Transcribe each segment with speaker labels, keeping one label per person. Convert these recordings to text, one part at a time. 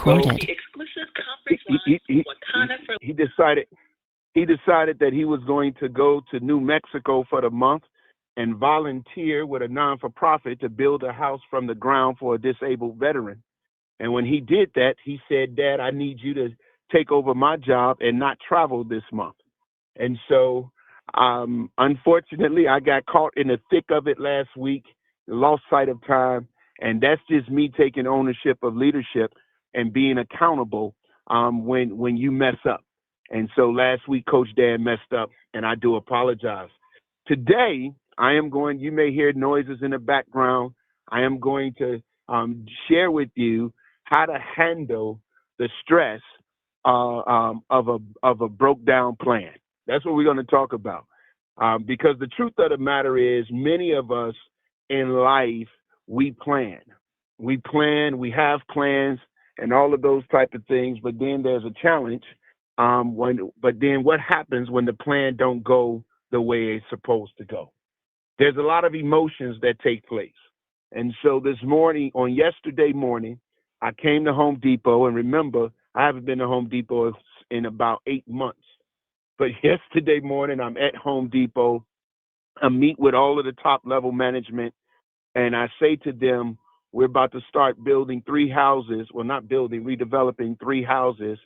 Speaker 1: recorded.
Speaker 2: The exclusive conference
Speaker 3: he
Speaker 2: line
Speaker 3: he
Speaker 2: Wakanda for
Speaker 3: he decided that he was going to go to New Mexico for the month and volunteer with a non-for-profit to build a house from the ground for a disabled veteran. And when he did that, he said, "Dad, I need you to take over my job and not travel this month." And so, unfortunately, I got caught in the thick of it last week, lost sight of time. And that's just me taking ownership of leadership and being accountable when you mess up. And so last week, Coach Dan messed up, and I do apologize. Today, you may hear noises in the background. I am going to share with you how to handle the stress of a broke down plan. That's what we're going to talk about. Because the truth of the matter is, many of us in life, we plan. We plan, we have plans, and all of those type of things. But then there's a challenge. But then what happens when the plan don't go the way it's supposed to go? There's a lot of emotions that take place. And so yesterday morning, I came to Home Depot, and remember, I haven't been to Home Depot in about 8 months. But yesterday morning, I'm at Home Depot. I meet with all of the top level management, and I say to them, we're about to start building 3 houses. Well, not building, redeveloping 3 houses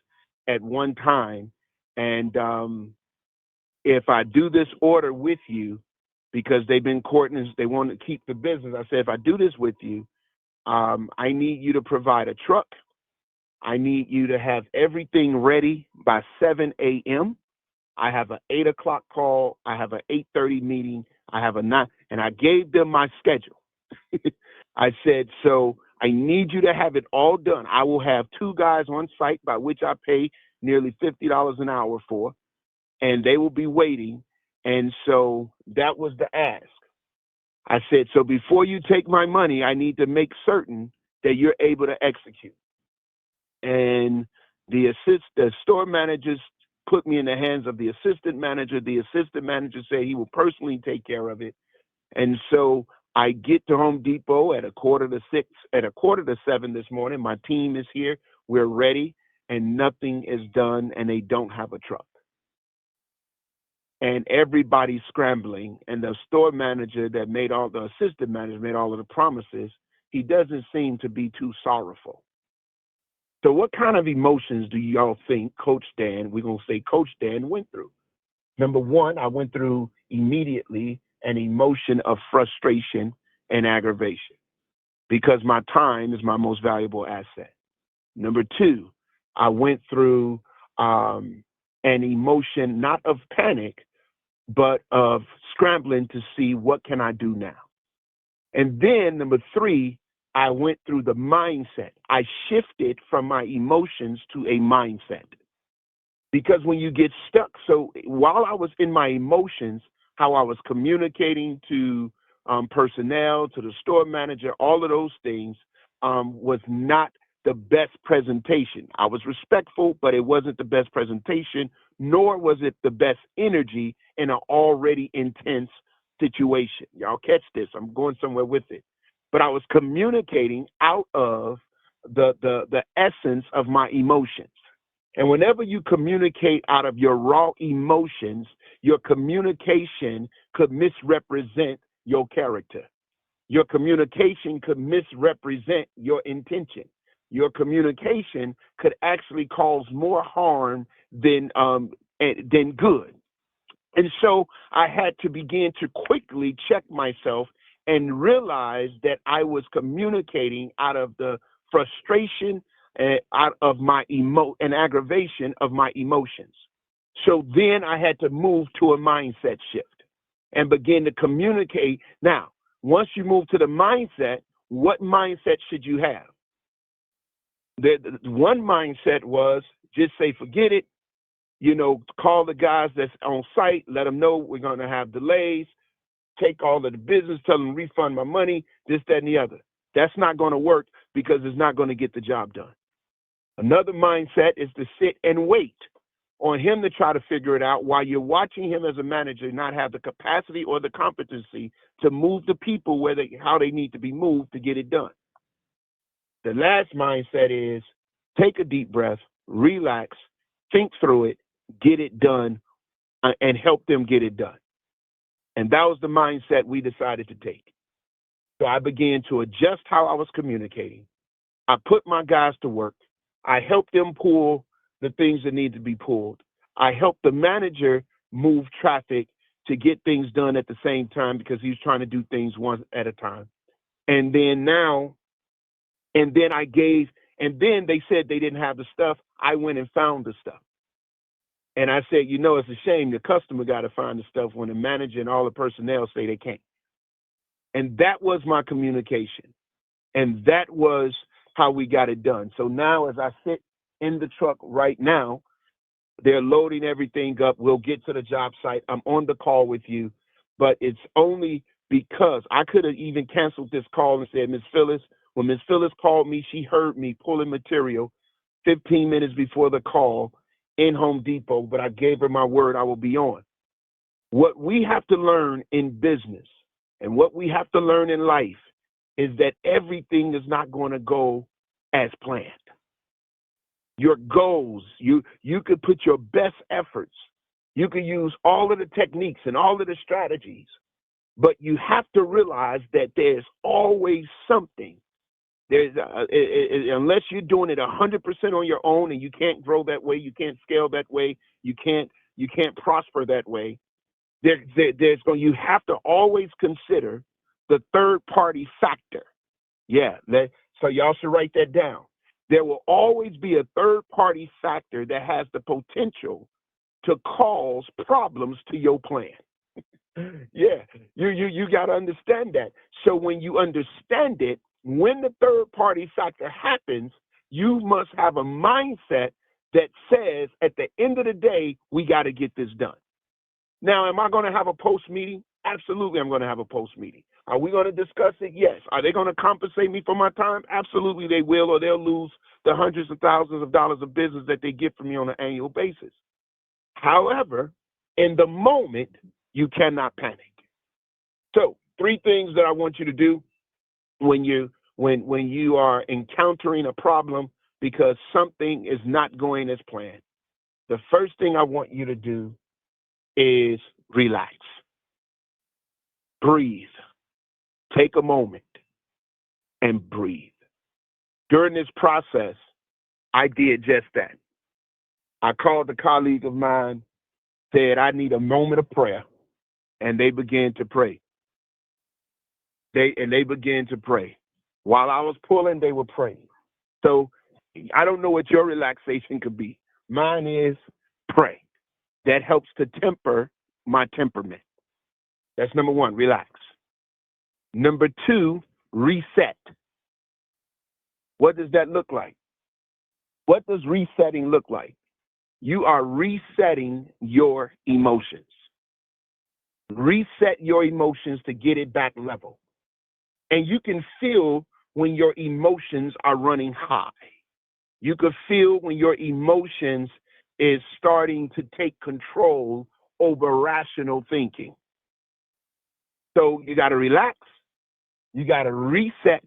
Speaker 3: at one time. And if I do this order with you, because they've been courting, they want to keep the business. I said, if I do this with you, I need you to provide a truck. I need you to have everything ready by 7 a.m. I have an 8 o'clock call. I have an 8:30 meeting. I have a 9, and I gave them my schedule. I said, so I need you to have it all done. I will have 2 guys on site, by which I pay nearly $50 an hour for, and they will be waiting. And so that was the ask. I said, so before you take my money, I need to make certain that you're able to execute. And the store managers put me in the hands of the assistant manager. The assistant manager said he will personally take care of it. And so I get to Home Depot at 5:45, at 6:45 this morning. My team is here. We're ready, and nothing is done, and they don't have a truck. And everybody's scrambling. And the store manager the assistant manager made all of the promises, he doesn't seem to be too sorrowful. So what kind of emotions do y'all think Coach Dan, we're going to say Coach Dan, went through? Number one, I went through immediately an emotion of frustration and aggravation because my time is my most valuable asset. Number two, I went through an emotion not of panic, but of scrambling to see what can I do now. And then number three, I went through the mindset. I shifted from my emotions to a mindset. Because when you get stuck, so while I was in my emotions, how I was communicating to personnel, to the store manager, all of those things was not the best presentation. I was respectful, but it wasn't the best presentation, nor was it the best energy in an already intense situation. Y'all catch this. I'm going somewhere with it. But I was communicating out of the essence of my emotions. And whenever you communicate out of your raw emotions, your communication could misrepresent your character. Your communication could misrepresent your intention. Your communication could actually cause more harm than good. And so I had to begin to quickly check myself and realize that I was communicating out of the frustration, out of my and aggravation of my emotions. So then I had to move to a mindset shift and begin to communicate. Now, once you move to the mindset, what mindset should you have? The one mindset was just say, forget it, call the guys that's on site, let them know we're going to have delays, take all of the business, tell them refund my money, this, that, and the other. That's not going to work because it's not going to get the job done. Another mindset is to sit and wait on him to try to figure it out while you're watching him as a manager not have the capacity or the competency to move the people how they need to be moved to get it done. The last mindset is take a deep breath, relax, think through it, get it done, and help them get it done. And that was the mindset we decided to take. So I began to adjust how I was communicating. I put my guys to work. I helped them pull the things that need to be pulled. I helped the manager move traffic to get things done at the same time because he's trying to do things one at a time. And then then they said they didn't have the stuff. I went and found the stuff. And I said, it's a shame the customer got to find the stuff when the manager and all the personnel say they can't. And that was my communication. And that was how we got it done. So now as I sit in the truck right now, they're loading everything up. We'll get to the job site. I'm on the call with you, but it's only because I could have even canceled this call and said, Miss Phyllis, when Miss Phyllis called me, she heard me pulling material 15 minutes before the call in Home Depot, but I gave her my word I will be on. What we have to learn in business and what we have to learn in life is that everything is not going to go as planned. Your goals, you could put your best efforts. You could use all of the techniques and all of the strategies, but you have to realize that there's always something. Unless you're doing it 100% on your own and you can't grow that way, you can't scale that way, you can't prosper that way. You have to always consider the third party factor. So y'all should write that down. There will always be a third party factor that has the potential to cause problems to your plan. You got to understand that. So when you understand it, when the third party factor happens, you must have a mindset that says at the end of the day, we got to get this done. Now, am I going to have a post meeting? Absolutely, I'm going to have a post meeting. Are we going to discuss it? Yes. Are they going to compensate me for my time? Absolutely, they will, or they'll lose the hundreds of thousands of dollars of business that they get from me on an annual basis. However, in the moment, you cannot panic. So 3 things that I want you to do when you are encountering a problem because something is not going as planned. The first thing I want you to do is relax. Breathe. Take a moment and breathe. During this process, I did just that. I called a colleague of mine, said, I need a moment of prayer, and they began to pray. They began to pray. While I was pulling, they were praying. So I don't know what your relaxation could be. Mine is pray. That helps to temper my temperament. That's number 1, relax. Number 2, reset. What does that look like? What does resetting look like? You are resetting your emotions. Reset your emotions to get it back level. And you can feel when your emotions are running high. You can feel when your emotions is starting to take control over rational thinking. So you got to relax. You got to reset.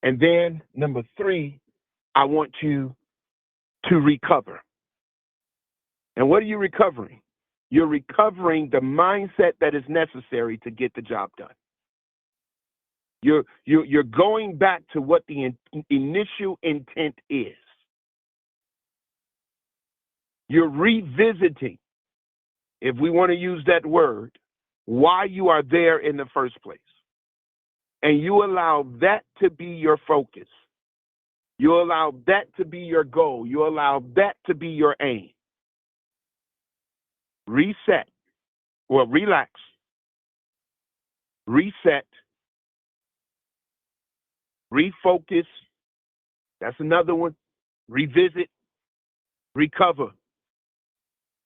Speaker 3: And then number 3, I want you to recover. And what are you recovering? You're recovering the mindset that is necessary to get the job done. You're going back to what the initial intent is. You're revisiting, if we want to use that word, why you are there in the first place. And you allow that to be your focus. You allow that to be your goal. You allow that to be your aim. Reset. Well, relax. Reset. Refocus. That's another one. Revisit. Recover.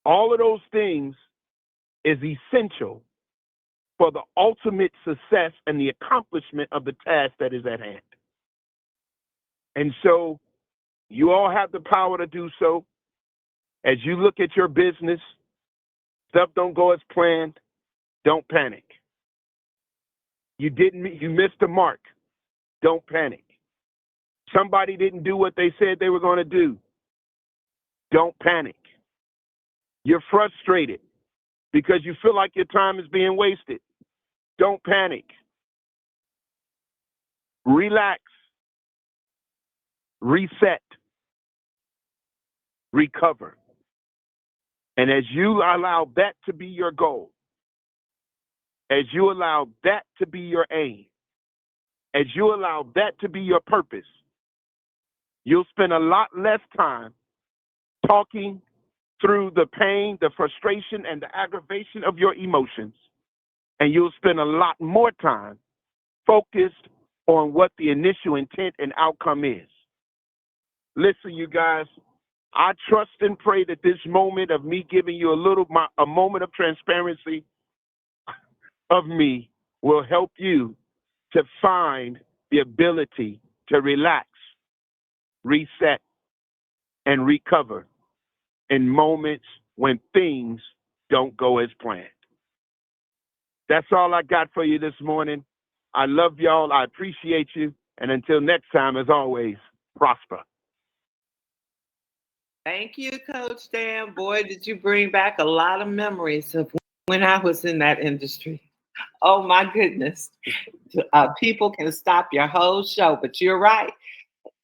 Speaker 3: All of those things is essential for the ultimate success and the accomplishment of the task that is at hand. And so you all have the power to do so. As you look at your business, stuff don't go as planned, don't panic. You missed the mark, don't panic. Somebody didn't do what they said they were going to do. Don't panic. You're frustrated because you feel like your time is being wasted. Don't panic. Relax. Reset. Recover. And as you allow that to be your goal, as you allow that to be your aim, as you allow that to be your purpose, you'll spend a lot less time talking through the pain, the frustration, and the aggravation of your emotions. And you'll spend a lot more time focused on what the initial intent and outcome is. Listen, you guys, I trust and pray that this moment of me giving you a moment of transparency of me will help you to find the ability to relax, reset, and recover in moments when things don't go as planned. That's all I got for you this morning. I love y'all. I appreciate you. And until next time, as always, prosper.
Speaker 1: Thank you, Coach Dan. Boy, did you bring back a lot of memories of when I was in that industry. Oh, my goodness. People can stop your whole show, but you're right.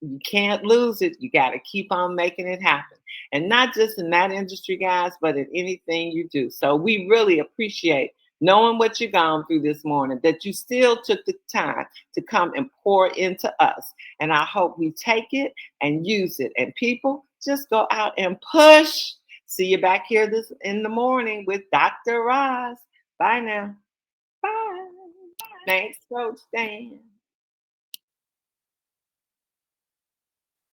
Speaker 1: You can't lose it. You got to keep on making it happen. And not just in that industry, guys, but in anything you do. So we really appreciate knowing what you're going through this morning, that you still took the time to come and pour into us. And I hope we take it and use it. And people, just go out and push. See you back here in the morning with Dr. Roz. Bye now. Bye. Thanks, Coach Dan.